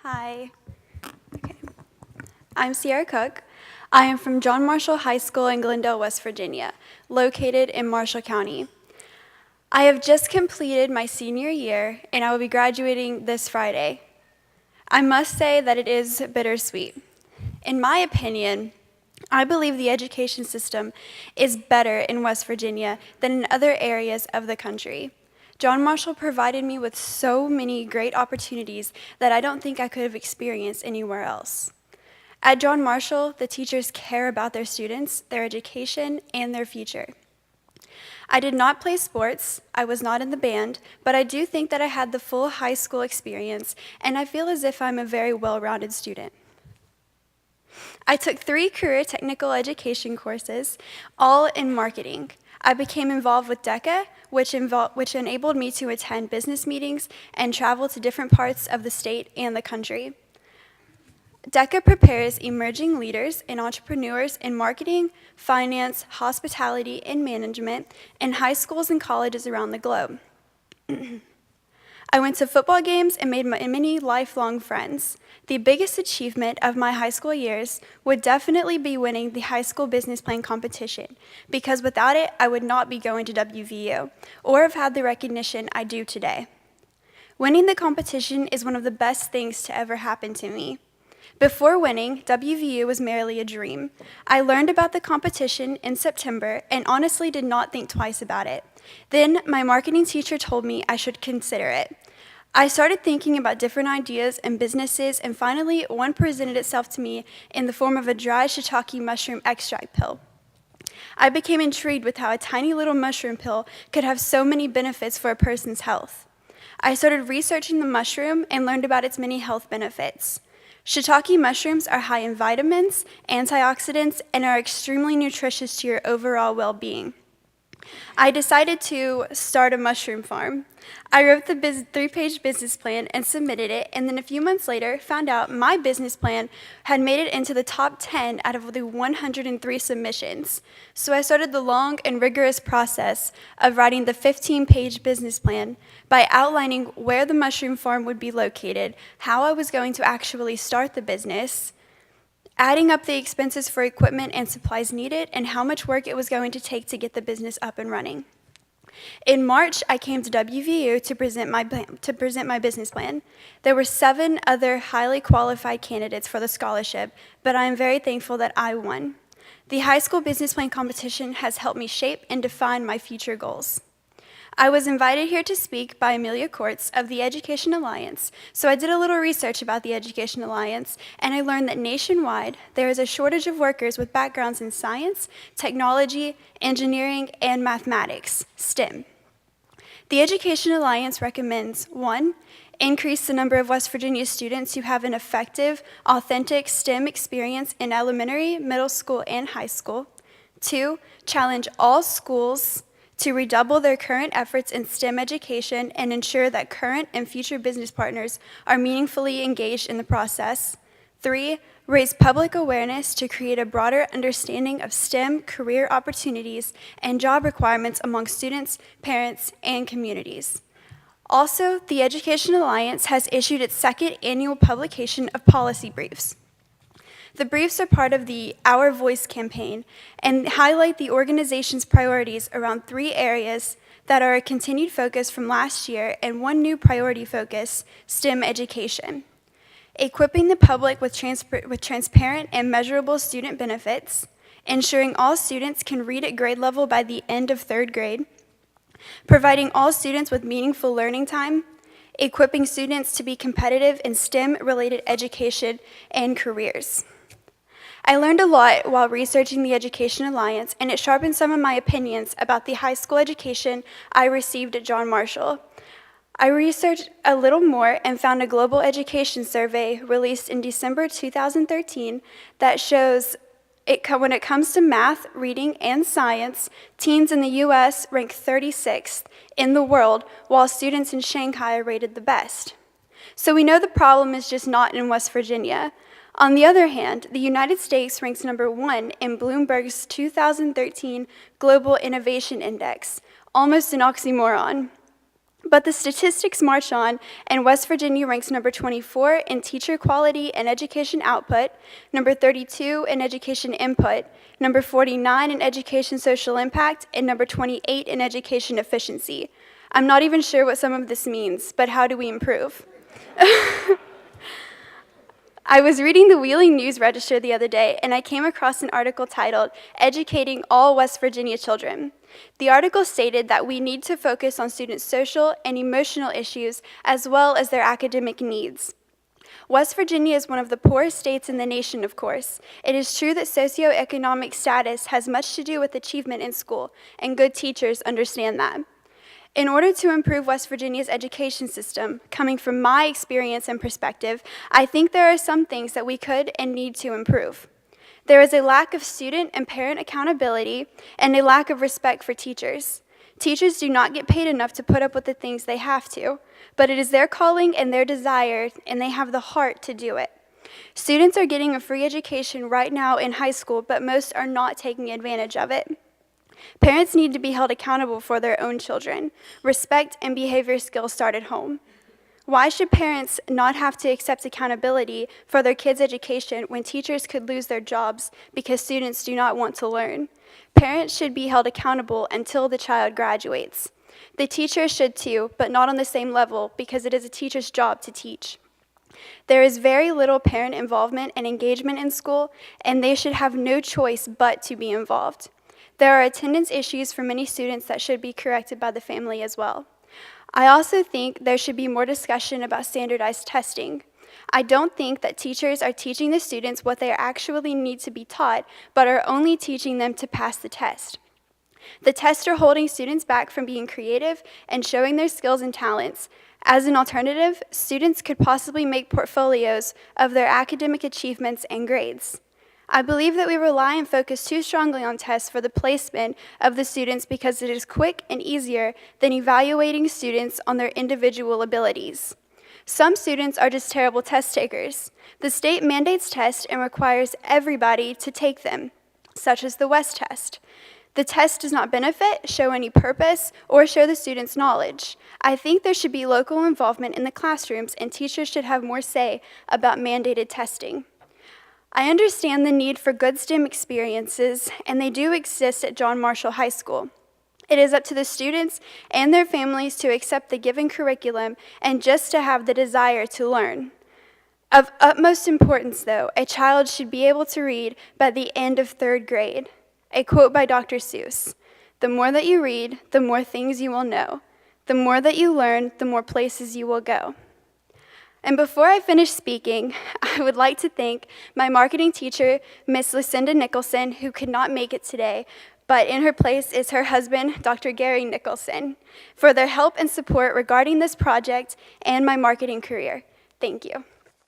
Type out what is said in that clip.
Hi. Okay. I'm Sierra Cook. I am from John Marshall High School in Glen Dale, West Virginia, located in Marshall County. I have just completed my senior year, and I will be graduating this Friday. I must say that it is bittersweet. In my opinion, I believe the education system is better in West Virginia than in other areas of the country. John Marshall provided me with so many great opportunities that I don't think I could have experienced anywhere else. At John Marshall, the teachers care about their students, their education, and their future. I did not play sports, I was not in the band, but I do think that I had the full high school experience, and I feel as if I'm a very well-rounded student. I took 3 career technical education courses, all in marketing. I became involved with DECA, which enabled me to attend business meetings and travel to different parts of the state and the country. DECA prepares emerging leaders and entrepreneurs in marketing, finance, hospitality, and management in high schools and colleges around the globe. I went to football games and made many lifelong friends. The biggest achievement of my high school years would definitely be winning the high school business plan competition, because without it, I would not be going to WVU or have had the recognition I do today. Winning the competition is one of the best things to ever happen to me. Before winning, WVU was merely a dream. I learned about the competition in September and honestly did not think twice about it. Then my marketing teacher told me I should consider it. I started thinking about different ideas and businesses, and finally one presented itself to me in the form of a dry shiitake mushroom extract pill. I became intrigued with how a tiny little mushroom pill could have so many benefits for a person's health. I started researching the mushroom and learned about its many health benefits. Shiitake mushrooms are high in vitamins, antioxidants, and are extremely nutritious to your overall well-being. I decided to start a mushroom farm. I wrote the 3-page business plan and submitted it, and then a few months later found out my business plan had made it into the top 10 out of the 103 submissions. So I started the long and rigorous process of writing the 15-page business plan by outlining where the mushroom farm would be located, how I was going to actually start the business, adding up the expenses for equipment and supplies needed, and how much work it was going to take to get the business up and running. In March, I came to WVU to present my business plan. There were 7 other highly qualified candidates for the scholarship, but I am very thankful that I won. The high school business plan competition has helped me shape and define my future goals. I was invited here to speak by Amelia Courts of the Education Alliance, so I did a little research about the Education Alliance, and I learned that nationwide there is a shortage of workers with backgrounds in science, technology, engineering, and mathematics, STEM. The Education Alliance recommends 1. Increase the number of West Virginia students who have an effective, authentic STEM experience in elementary, middle school, and high school. 2. Challenge all schools to redouble their current efforts in STEM education and ensure that current and future business partners are meaningfully engaged in the process. 3, raise public awareness to create a broader understanding of STEM career opportunities and job requirements among students, parents, and communities. Also, the Education Alliance has issued its 2nd annual publication of policy briefs. The briefs are part of the Our Voice campaign and highlight the organization's priorities around 3 areas that are a continued focus from last year and 1 new priority focus, STEM education. Equipping the public with transparent and measurable student benefits, ensuring all students can read at grade level by the end of 3rd grade, providing all students with meaningful learning time, equipping students to be competitive in STEM-related education and careers. I learned a lot while researching the Education Alliance, and it sharpened some of my opinions about the high school education I received at John Marshall. I researched a little more and found a global education survey released in December 2013 that shows when it comes to math, reading, and science, teens in the U.S. rank 36th in the world, while students in Shanghai are rated the best. So we know the problem is just not in West Virginia. On the other hand, the United States ranks number 1 in Bloomberg's 2013 Global Innovation Index, almost an oxymoron. But the statistics march on, and West Virginia ranks number 24 in teacher quality and education output, number 32 in education input, number 49 in education social impact, and number 28 in education efficiency. I'm not even sure what some of this means, but how do we improve? I was reading the Wheeling News Register the other day, and I came across an article titled, "Educating All West Virginia Children." The article stated that we need to focus on students' social and emotional issues as well as their academic needs. West Virginia is one of the poorest states in the nation, of course. It is true that socioeconomic status has much to do with achievement in school, and good teachers understand that. In order to improve West Virginia's education system, coming from my experience and perspective, I think there are some things that we could and need to improve. There is a lack of student and parent accountability and a lack of respect for teachers. Teachers do not get paid enough to put up with the things they have to, but it is their calling and their desire, and they have the heart to do it. Students are getting a free education right now in high school, but most are not taking advantage of it. Parents need to be held accountable for their own children. Respect and behavior skills start at home. Why should parents not have to accept accountability for their kids' education when teachers could lose their jobs because students do not want to learn? Parents should be held accountable until the child graduates. The teachers should too, but not on the same level because it is a teacher's job to teach. There is very little parent involvement and engagement in school, and they should have no choice but to be involved. There are attendance issues for many students that should be corrected by the family as well. I also think there should be more discussion about standardized testing. I don't think that teachers are teaching the students what they actually need to be taught, but are only teaching them to pass the test. The tests are holding students back from being creative and showing their skills and talents. As an alternative, students could possibly make portfolios of their academic achievements and grades. I believe that we rely and focus too strongly on tests for the placement of the students because it is quick and easier than evaluating students on their individual abilities. Some students are just terrible test takers. The state mandates tests and requires everybody to take them, such as the WEST test. The test does not benefit, show any purpose, or show the students' knowledge. I think there should be local involvement in the classrooms, and teachers should have more say about mandated testing. I understand the need for good STEM experiences, and they do exist at John Marshall High School. It is up to the students and their families to accept the given curriculum and just to have the desire to learn. Of utmost importance, though, a child should be able to read by the end of 3rd grade. A quote by Dr. Seuss: "The more that you read, the more things you will know. The more that you learn, the more places you will go." And before I finish speaking, I would like to thank my marketing teacher, Miss Lucinda Nicholson, who could not make it today, but in her place is her husband, Dr. Gary Nicholson, for their help and support regarding this project and my marketing career. Thank you.